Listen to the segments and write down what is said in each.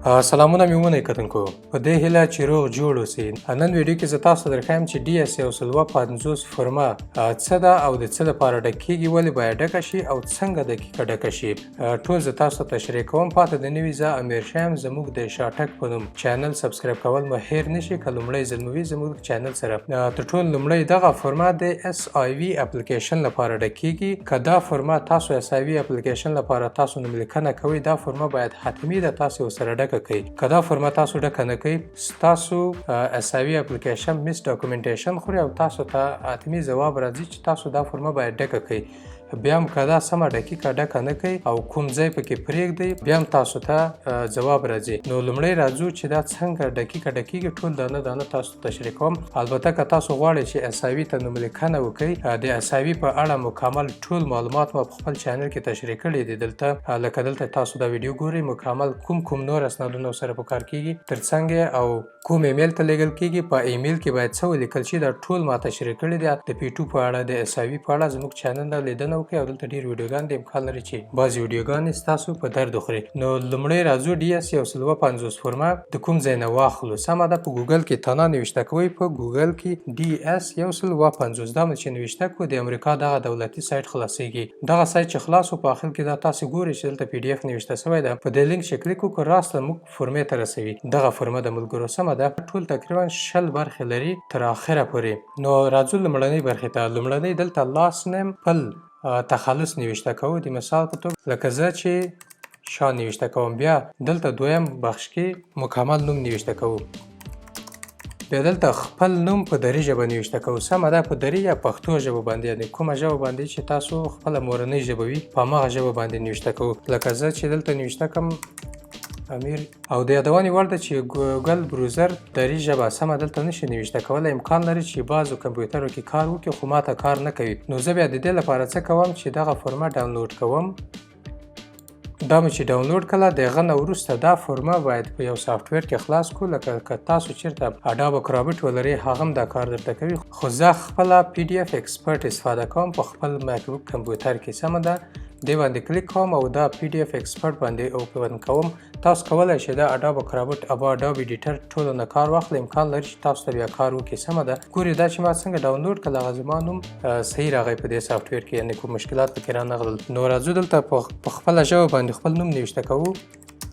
سلامونه مې ومنئ کتونکو په دې هیله چې روغ جوړ اوسئ. نن ویډیو کې زه تاسو ته درښایم چې DS150 فورمه څه ده او د څه لپاره ډک کیږي، ولې باید ډکه شي او څنګه دقیقه ډکه شي. ټول زه تاسو ته تشریح کوم. پاته د نوي زه امیر شایم. زموږ د شاټک په نوم چینل سبسکرایب کول مو هیر نشي که لومړی ځل مو وي زموږ چینل سره. تر ټولو لومړی دغه فورمه د SIV اپلیکیشن لپاره ډک کیږي. که دا فورمه تاسو SIV اپلیکیشن لپاره تاسو نوملیکنه کوئ، دا فورمه باید حتمي ده تاسو ورسره ډکه کوي. که دا فورمه تاسو ډکه نه کوئ، ستاسو SIV اپلیکیشن میس ډاکومنټیشن خوري او تاسو ته حتمي ځواب راځي چې تاسو دا فورمه باید ډکه کوئ. بیا هم که دا سمه دقیقه ډکه نه کوي او کوم ځای پکې پرېږدئ، بیا هم تاسو ته ځواب راځي. نو لومړی راځو چې دا څنګه دقیقه ډکېږي. ټول دانه دانه تاسو ته تشریح کوم. البته که تاسو غواړئ چې SIV ته نوملیکنه وکړئ، د SIV په اړه مکمل ټول معلومات ما په خپل چینل کې تشریح کړي دي. دلته لکه دلته تاسو دا ویډیو ګورئ، مکمل کوم نور اسنادونه سره په کار کیږي، ترڅنګ او کوم ایمیل ته لیږل کیږي. په ایمیل کې باید څه ولیکل شي، دا ټول ما تشریح کړي دي. د P2 په اړه، د SIV په اړه زموږ چینل ته لیدنه وکړئ او دلته ډېر ویډیوګان دي. امکان لري چې بعضې ویډیوګانې ستاسو په درد وخوري. نو لومړی راځو DS150 فورمه د کوم ځای نه واخلو. سمه ده، په ګوګل کې تانا نوشته کوئ. په ګوګل کې DS150 دا چې نوشته کړو، د امریکا دغه دولتي سایټ خلاصیږي. دغه سایټ چې خلاص په اخر کې دا تاسو ګورئ چې دلته PDF نوشته شوی ده. په دې لینک چې کلیک وکړو راسته موږ فورمې ته رسوي. دغه فورمه د ملګرو سمه ده. ټول تقریبا 60 برخې لري تر اخره پورې. نو راځو لومړنۍ برخې ته. لومړنۍ دلته لاست نیم خپل تخلص نوشته کوو. د مثال په توګه لکه زه چې شاه نوشته کوم. بیا دلته دویم بخش کې مکمل نوم نوشته کوو. بیا دلته خپل نوم په دري ژبه نوشته کوو. سمه ده، په دري یا پښتو ژبه باندې، یعنې کومه ژبه باندې چې تاسو خپله مورنۍ ژبه وي په هماغه ژبه باندې نوشته کوو. لکه زه چې دلته نوشته کوم امیر. او د یادونې وړ ده چې ګوګل بروزر دري ژبه سمه دلته نشي نوشته کولی. امکان لري چې بعضو کمپیوټرو کې کار وکړي خو ماته کار نه کوي. نو زه بیا د دې لپاره څه کوم چې دغه فورمه ډاونلوډ کوم. دا مې چې ډاونلوډ کړله، د هغه نه وروسته دا فورمه باید په یو سافټویر کې خلاص کړو. لکه که تاسو چېرته اډاب کرابټ ولرئ هغه هم دا کار درته کوي. خو زه خپله PDF ایکسپرټ استفاده کوم په خپل ماکبوک کمپیوټر کې. سمه ده، دې باندې کلیک کوم او دا PDF ایکسپرټ باندې اوپن کوم. تاسو کولی شئ دا اډاب کرابټ او اډاب ایډیټر ټولو نه کار واخلئ. امکان لري چې تاسو ته بیا کار وکړي. سمه ده، ګورئ دا چې ما څنګه ډاونلوډ کړل هغه زما نوم صحیح راغی په دې سافټویر کې، یعنې کوم مشکلات پکې رانغلل. نو راځو دلته په خپله ژبه باندې خپل نوم نوشته کوو،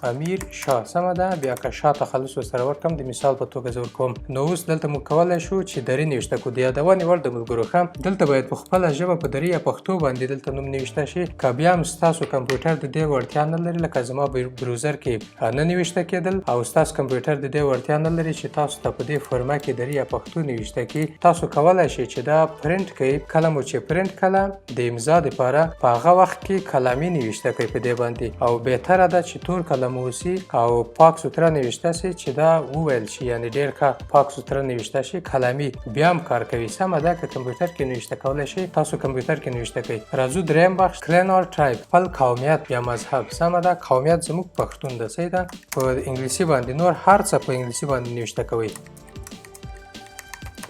امیر شاه. سمه ده، بیا که شاه تخلص ورسره ورکړم د مثال په توګه زه ورکوم. نو اوس دلته موږ کولی شو چې دري نوشته کړو. د یادونې وړ د ملګرو ښه، دلته باید په خپله ژبه په دري یا پښتو باندې دلته نوم نوشته شي. که بیا هم ستاسو کمپیوټر د دې وړتیا نه لري، لکه زما بروزر کې نه نوشته کېدل او ستاسو کمپیوټر د دې وړتیا نه لري چې تاسو ته په دې فورمه کې دري یا پښتو نوشته کړي، تاسو کولی شئ چې دا پرنټ کړئ. کله مو چې پرنټ کړه د امضا دپاره په هغه وخت کې قلمي نوشته کړئ په دې باندې. او بهتره ده چې تور قلم واوسي او پاک سوتره نوشته شي، چې دا وویل شي، یعنې ډېر ښه پاک سوتره نوشته شي. قلمي بیا هم کار کوي. سمه ده، که کمپیوټر کې نوشته کولی شي تاسو کمپیوټر کې نوشته کوئ. راځو دریم بخش، کلین اور ټرایب، خپل قومیت یا مذهب. سمه ده، قومیت زموږ پښتون ده. صحیح ده، په انګلیسي باندې نور هر څه په انګلیسي باندې نوشته کوئ.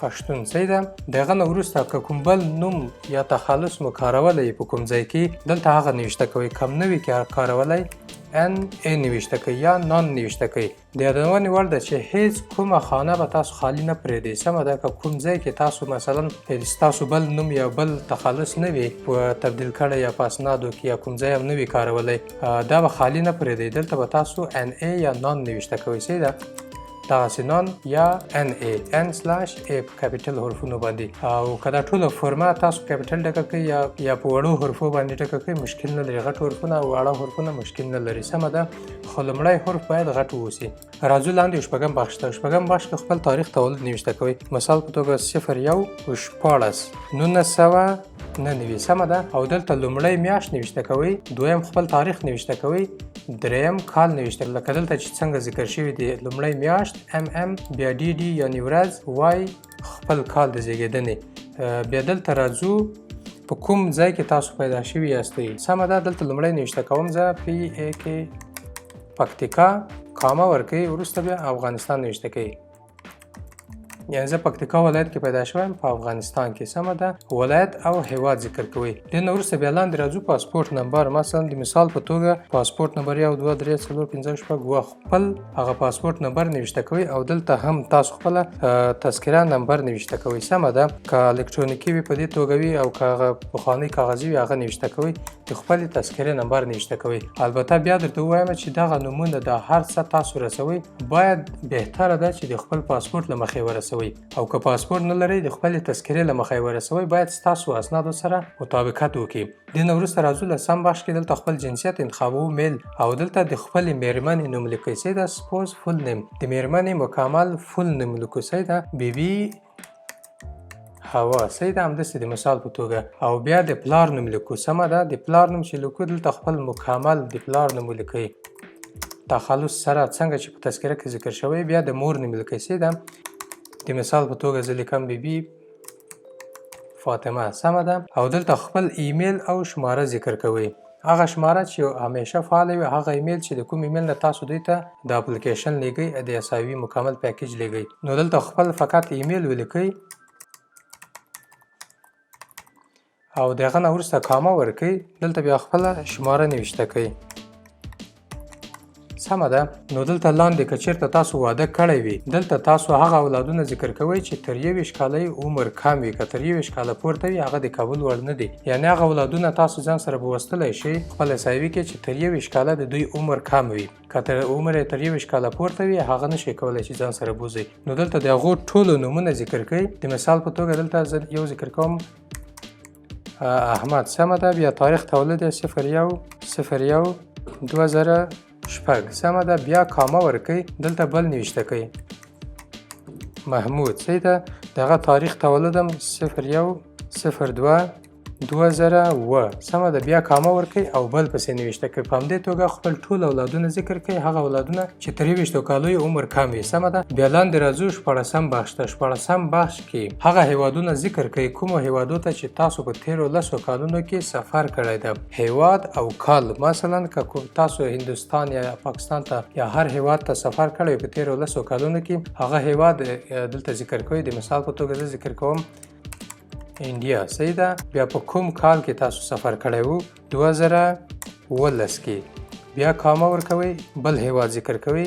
پښتون. صحیح ده، د هغه نه وروسته که کوم بل نوم یا تخلص مو کارولی په کوم ځای کې دلته هغه نوشته کوئ. کم نوي کې کارولی NA نوشته کوي یا نان نوشته کوي. د یادونې وړ ده چې هیڅ کومه خانه به تاسو خالی نه پرېږدئ. سمه ده، که کوم ځای کې تاسو مثلا ستاسو بل نوم یا بل تخلص نه وي په تبدیل کړی یا په اسنادو کې یا کوم ځای هم نه وي کارولی، دا به خالی نه پرېږدئ. دلته به تاسو NA یا نان نوشته کوئ. صحیح ده، دغسې نان یا NA په کاپیټل حرفونو باندې. او که دا ټوله فورمه تاسو کاپیټل ډکه کوئ یا په وړو حرفو باندې ډکه کوئ، مشکل نه لري. غټ حرفونه او واړه حرفونه مشکل نه لري. سمه ده، خو لومړی حرف باید غټ واوسي. راځو لاندې شپږم بخش ته. شپږم بخش کې خپل تاریخ تولد نوشته کوئ. مثال په توګه 01/14/1999. سمه ده، او دلته لومړی میاشت نوشته کوئ، دویم خپل تاریخ نوشته کوئ، دریم کال نوشته. لکه دلته چې څنګه ذکر شوي دي، لومړی میاشت MM، بیا DD یعنې ورځ، Y خپل کال د زیږېدنې. بیا دلته راځو په کوم ځای کې تاسو پیدا شوي یاستئ. سمه ده، دلته لومړی نوشته کوم زه PAK پکتیکا، کامه ورکوئ، وروسته بیا افغانستان نوشته کوئ. یعنې زه پکتیکا ولایت کې پیدا شوی یم په افغانستان کې. سمه ده، ولایت او هیواد ذکر کوئ. دې نه وروسته بیا لاندې راځو پاسپورټ نمبر. مثلا د مثال په توګه پاسپورټ نمبر 1 2 3 4 5 6 خپل هغه پاسپورټ نمبر نوشته کوئ او دلته هم تاسو خپله تذکره نمبر نوشته کوئ. سمه ده، که الکترونیکي وي په دې توګه وي او که هغه پخوانی کاغذي وي هغه نوشته کوئ، د خپلې تذکرې نمبر نوشته کوئ. البته بیا درته ووایم چې دغه نومونه د هر څه تاسو رسوئ باید بهتره ده چې د خپل پاسپورټ له مخې ورسوئ، او که پاسپورټ نه لرئ د خپلې تذکرې له مخې ورسوئ. باید ستاسو اسنادو سره مطابقت وکړي. دې نه وروسته راځو لسم بخش کې دلته خپل جنسیت انتخابوو، میل، او دلته د خپلې مېرمنې نوم لیکئ. سیده سپوز فول نیم، د مېرمنې مکمل فول نوم لیکو. سیده بیبي هوا. سیده همداسې د مثال په توګه. او بیا د پلار نوم لیکو. سمه ده، د پلار نوم چې لیکو دلته خپل مکمل د پلار نوم ولیکئ تخلص سره څنګه چې په تذکره کې ذکر شوی. بیا د مور نوم لیکئ. سیده د مثال په توګه زه لیکم بیبي فاطمه. سمه ده. او دلته خپل ایمیل او شماره ذکر کوئ. هغه شماره چې همیشه فعال وي، هغه ایمیل چې د کوم ایمیل نه تاسو دوی ته د اپلیکیشن لیږئ، د اساوي مکمل پیکیج لیږئ. نو دلته خپل فقط ایمیل ولیکئ او د هغه نه وروسته کامه ورکئ. دلته بیا خپله شماره نوشته کوئ. سمه ده. نو دلته لاندې که چېرته تاسو واده کړی وي، دلته تاسو هغه اولادونه ذکر کوئ چې تر 21 کاله عمر کم وي. که تر 21 کاله پورته وي هغه د قبول وړ نه دي. یعنې هغه اولادونه تاسو ځان سره بوستلی شئ خپل اساوي کې چې تر 21 کاله د دوی عمر کم وي. که تر عمر تر 21 کاله پورته وي هغه نشئ کولی چې ځان سره بوځئ. نو دلته د هغو ټولو نومونه ذکر کوئ. د مثال په توګه دلته زه یو ذکر کوم، احمد. سمه ده. بیا تاریخ تولد 01/01/2006. سمه ده. بیا کامه ورکئ. دلته بل نوشته کوئ محمود. سیده دغه تاریخ تولدم 01/02/2007. سمه ده. بیا کامه ورکئ او بل پسې نوشته کوئ. په همدې توګه خپل ټول اولادونه ذکر کوئ، هغه اولادونه چې تر 21 کالو عمر کم وي. سمه ده. بیا لاندې راځو 14م بخش ته. 14م بخش کې هغه هیوادونه ذکر کوئ کومو هیوادو ته چې تاسو په تیرو 10 کالونو کې سفر کړی ده. هیواد او کال. مثلا که تاسو هندوستان یا پاکستان ته یا هر هیواد ته سفر کړی په تیرو 10 کالونو کې هغه هیواد دلته ذکر کوئ. د مثال په توګه زه ذکر کوم انډیا. سیده. بیا په کوم کال کې تاسو سفر کړی وو؟ 2019 کې. بیا کامه ورکوئ، بل هیواد ذکر کوئ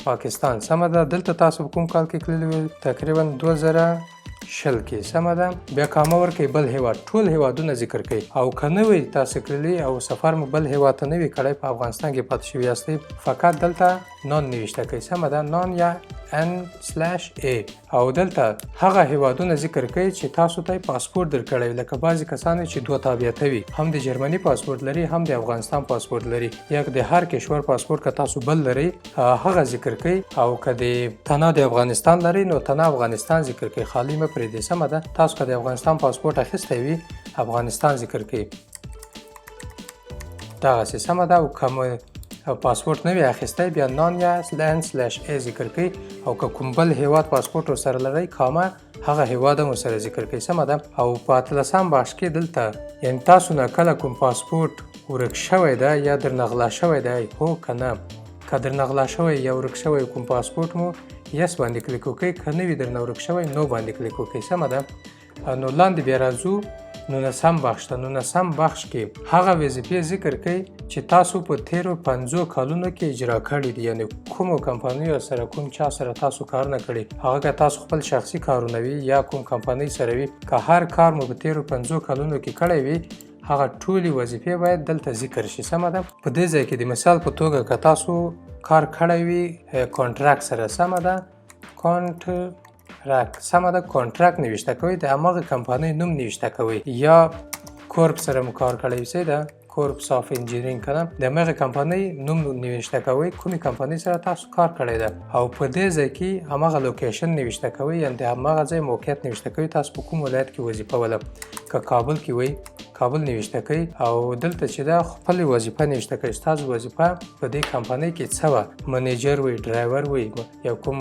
پاکستان. سمه ده. دلته تاسو په کوم کال کې تللي وو؟ تقریبا 2020 کې. سمه ده. بیا کامه ورکوئ، بل هیواد. ټول هیوادونه ذکر کوئ. او که نه وي تاسو کړلي او سفر مو بل هیواد ته نه وي کړی، په افغانستان کې پاتې شوي یاستئ، فقط دلته نان نوشته کوئ. سمه ده. نان یا N/A. او دلته هغه هیوادونه ذکر کوي چې تاسو ته پاسپورت درکړی وي. لکه بعضې کسان چې دوه تابعیته وي، هم د جرمني پاسپورت لري هم د افغانستان پاسپورت لري، یا د هر کشور پاسپورت که تاسو بل لري هغه ذکر کوي. او که د تنه د افغانستان لري نو تنه افغانستان ذکر کوي، خالی مه پرېږدئ. سمه ده. تاسو که د افغانستان پاسپورت اخیستی وي افغانستان ذکر کوي دغسې. سمه ده. او که پاسپورت نه وي اخیستی بیا نان یا N/A ذکر کوي. او که کوم بل هیواد پاسپورت ورسره لرئ کامه هغه هیواد هم ورسره ذکر کوي. سمه ده. او په 18م بخش کې دلته یعنې تاسو نه کله کوم پاسپورت ورک شوی ده یا درنغلا شوی دی، هو که نه، که درنغلا شوی یا ورک شوی کوم پاسپورت مو یس باندې کلیک وکړئ، که نه وي درنه ورک شوی نو باندې کلیک وکړئ. سمه ده. نو لاندې بیا راځو 19م بخش ته. 19م بخش کې هغه وظیفې ذکر کوي چې تاسو په تیرو 50 کالونو کې اجرا کړي دي. یعنې کومو کمپنیو سره کوم چا سره تاسو کارونه کړي، هغه که تاسو خپل شخصي کارونه وي یا کوم کمپنۍ سره وي، که هر کار مو په تیرو 50 کالونو کې کړی وي هغه ټولې وظیفې باید دلته ذکر شي. سمه ده. په دې ځای کې د مثال په توګه که تاسو کار کړی وي کانټراکټ سره. سمه ده. سمه ده. کانټراکټ نوشته کوئ، د هماغه کمپنۍ نوم نوشته کوئ. یا کورپ سره مو کار کړی وي، ده کورپس آف انجینرینګ کنه، د هماغه کمپنۍ نوم نوشته کوئ کومې کمپنۍ سره تاسو کار کړی ده. او په دې ځای کې هماغه لوکیشن نوشته کوئ، یعنې د هماغه ځای موقعیت نوشته کوئ تاسو په کوم ولایت کې وظیفه ولم. که کابل کې وئ کابل نوشته کوئ. او دلته چې ده خپل وظیفه نوشته کوئ. ستاسو وظیفه په دې کمپنۍ کې څه وه، منیجر وئ، ډرایور وئ، یا کوم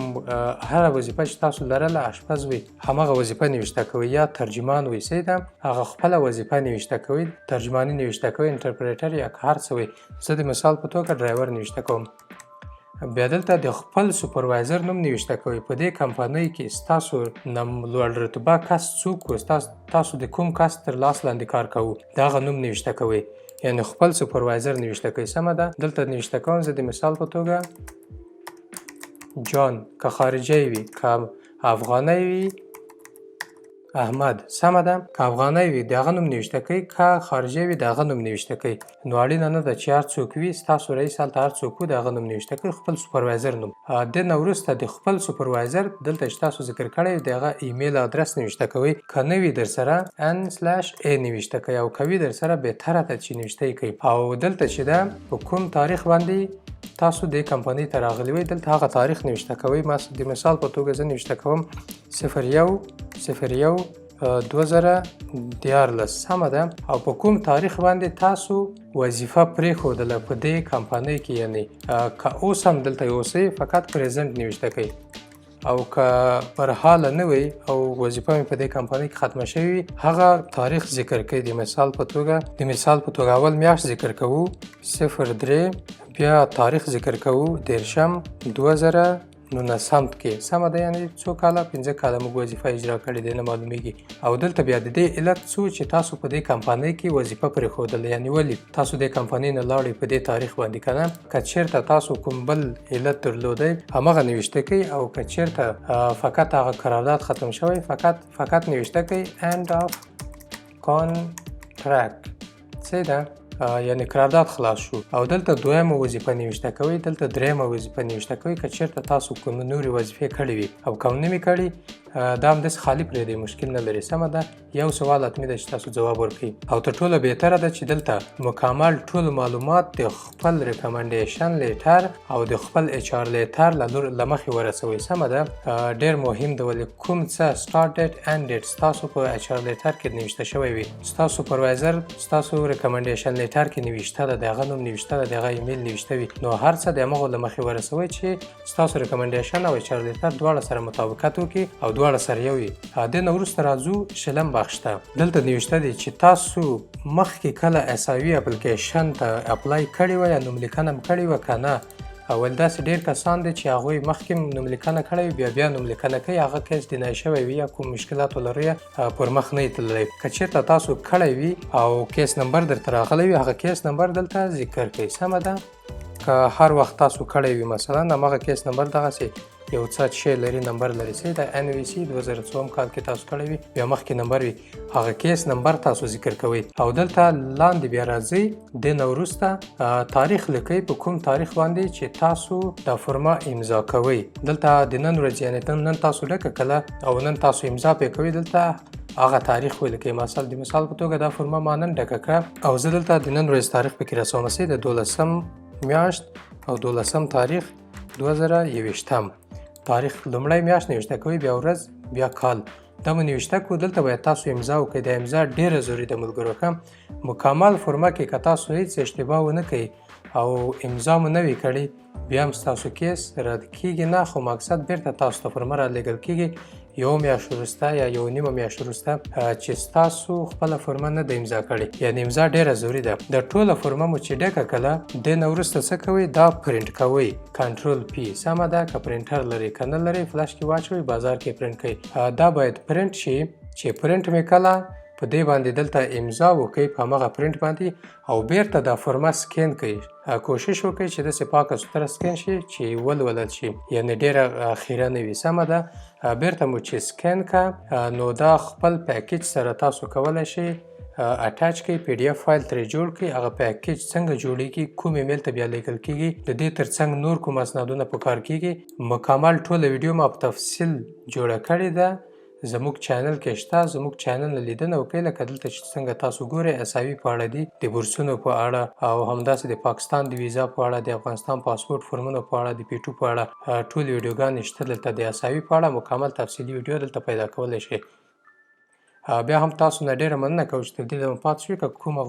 هره وظیفه چې تاسو لرله، اشپز وئ، هماغه وظیفه نوشته کوئ. یا ترجمان وئ، صحیح ده، هغه خپله وظیفه نوشته کوئ، ترجماني نوشته کوئ، انټرپریټر یا هر څه وئ. زه د مثال په توګه ډرایور نوشته کوم. بیا دلته د خپل سوپروایزر نوم نوشته کوئ. په دې کمپنۍ کې ستاسو نه لوړ رتبه کس څوک و، تاسو د کوم کس تر لاس لاندې کار کوو د هغه نوم نوشته کوئ، یعنې خپل سوپروایزر نوشته کوئ. سمه ده. دلته نوشته کوم زه د مثال په توګه جان، که خارجی وي، که افغانی وي احمد. سمه ده. که افغانی وي د هغه نوم نوشته کوئ، که خارجی وي د هغه نوم نوشته کوئ. نو اړینه نه ده چې هر څوک وي، ستاسو رئیس هلته هر څوک و د هغه نوم نوشته کوئ، خپل سوپروایزر نوم. د نه وروسته د خپل سوپروایزر دلته چې تاسو ذکر کړی د هغه ایمیل ادرس نوشته کوئ. که نه وي در سره n/a نوشته کوئ، او که وي در سره بهتره ده چې نوشته یې کوئ. او دلته چې ده په کوم تاریخ باندې تاسو د کمپنۍ ته راغلي وئ، دلته هغه تاریخ نوشته کوئ. د مثال په توګه زه نوشته کوم 01/01/2014. سمه ده. او په کوم تاریخ باندې تاسو وظیفه پرېښودله په دې کمپنۍ کې، یعنې که اوس هم دلته اوسئ فقط پریزنټ نوشته کوئ، او که پر حاله نه وئ او وظیفه مې په دې کمپنۍ کې ختمه شوې وي هغه تاریخ ذکر کوئ. د مثال په توګه اول میاشت ذکر کوو 03، بیا تاریخ ذکر کوو 10/2019 کې. سمه ده. یعنې څو کاله، 5 کاله موږ وظیفه اجرا کړې ده، نه معلومیږي. او دلته بیا د دې علت څو چې تاسو په دې کمپنۍ کې وظیفه پرېښودله، یعنې ولې تاسو دې کمپنۍ نه لاړئ په دې تاریخ باندې، که نه. که چېرته تاسو کوم بل علت درلودی همغه نوشته کوئ، او که چېرته فقط هغه قرارداد ختم شوی فقط نوشته کوئ end of contract. څه ده؟ یعنی قرارداد خلاص شو. او دلته دویمه وظیفه نوشته کوئ، دلته دریمه وظیفه نوشته کوئ. که چېرته تاسو کوم نورې وظیفې کړې وي او کوم نه مې کړي، دا همداسې خالي پرېږدئ، مشکل نه لري. سمه ده. یو سوال حتمي ده چې تاسو ځواب ورکړئ. او تر ټوله بهتره ده چې دلته مکمل ټول معلومات د خپل ریکمنډیشن لیټر او د خپل HR لیټر له مخې ورسوئ. سمه ده. ډېر مهم ده. ولې کوم څه سټارټ ډیټ اینډ ډیټ ستاسو په HR لیټر کې نوشته شوی وي، ستاسو سوپروایزر ستاسو ریکمنډیشن لیټر کې نوشته ده، د هغه نوم نوشته ده، د هغه ایمیل نوشته وي، نو هر څه د همغو له مخې ورسوئ چې ستاسو ریکمنډیشن او HR لیټر دواړه سره مطابقت وکړي او دواړه سره یو وي. د نه وروسته راځو شلم بخش ته. دلته نوشته دی چې تاسو مخکې کله SIV اپلیکیشن ته اپلای کړې وه یا نوملیکنه م کړې وه که نه. اول داسې ډېر کسان دي چې هغوی مخکې نوملیکنه کړې وي، بیا نوملیکنه کوي، هغه کیس ډینای شوی وي یا کوم مشکلاتو لري پر مخ نه یې تللی. که چېرته تاسو کړی وي او کیس نمبر درته راغلی وي، هغه کیس نمبر دلته ذکر کوئ. سمه ده. که هر وخت تاسو کړی وي مثلا همغه کیس نمبر دغسې یو څه شی لري، نمبر لري، چې د NVC 2004 کال کې تاسو کړی وي، بیا مخکې نمبر وي، هغه کیس نمبر تاسو ذکر کوئ. او دلته لاندې بیا راځئ، د نه وروسته تاریخ لیکئ، په کوم تاریخ باندې چې تاسو دا فرما امضا کوئ. دلته د نن ورځ، یعنې نن تاسو ډکه کله او نن تاسو امضا پې کوئ، دلته هغه تاریخ ولیکئ. د مثال په توګه دا فرما ما نن ډکه کړه او زه دلته د نن ورځ تاریخ پکې رسوم، چې د 12 میاشت او 12 تاریخ 2021 تاریخ لومړی میاشت نوشته کوئ، بیا ورځ، بیا کال. دا مو نوشته کړو. دلته باید تاسو امضا وکړئ. د امضا ډېره ضروري ده ملګرو. ښه مکمل فرما کې که تاسو هیڅ اشتباه ونه کوئ او امضا مو نه وي کړې، بیا هم ستاسو کیس رد کېږي نه، خو مقصد بېرته تاسو ته فرما رالېږل کېږي یو میاشت وروسته یا یو نیمه میاشت وروسته چې ستاسو خپله فرما نه ده امضا کړې. یعنې امضا ډېره ضروري ده. د ټوله فرما مو چې ډکه کړله، د نه وروسته څه کوئ؟ دا پرنټ کوئ، کنټرول پی. سمه ده. که پرنټر لرئ که نه لرئ، فلش کې واچوئ، بازار کې پرنټ کوئ. دا باید پرنټ شي چې پرنټ مې کله په دې باندې دلته امضا وکړئ په همغه پرنټ باندې، او بیرته دا فرما سکین کړئ. کوشش وکړئ چې داسې پاکه سوتره سکین شي چې ولولل شي، یعنې ډېره خیره نه وي. سمه ده. بیرته مو چې سکین که، نو دا خپل پیکیج سره تاسو کولی شئ اټاچ کړئ، PDF فایل ترې جوړ کړئ. هغه پیکیج څنګه جوړیږي، کوم ایمیل ته بیا لیږل کېږي، د دې ترڅنګ نور کوم اسنادونه پکار کېږي، مکمل ټوله ویډیو ما په تفصیل جوړه کړې ده. زموږ چینل کې شته. زموږ چینل نه لیدنه وکړئ، لکه دلته چې څنګه تاسو ګورئ SIV په اړه دي، د بورسونو په اړه، او همداسې د پاکستان د ویزا په اړه، د افغانستان پاسپورټ فورمونو په اړه، د P2 په اړه ټول ویډیوګانې شته. دلته د SIV په اړه مکمل تفصیلي ویډیو دلته پیدا کولی شئ. بیا هم تاسو نه ډېره مننه کوم چې تر دې دمه پاتې شوئ. که کومه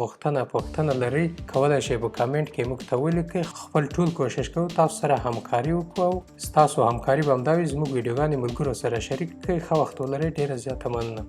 پوښتنه لرئ، کولی شئ په کامنټ کې موږ ته ولیکئ. خپل ټول کوشش کوو تاسو سره همکاري وکړو. ستاسو همکاري به همدا وي. زموږ ویډیوګانې ملګرو سره شریک کړئ. ښه وخت ولرئ. ډېره زیاته مننه.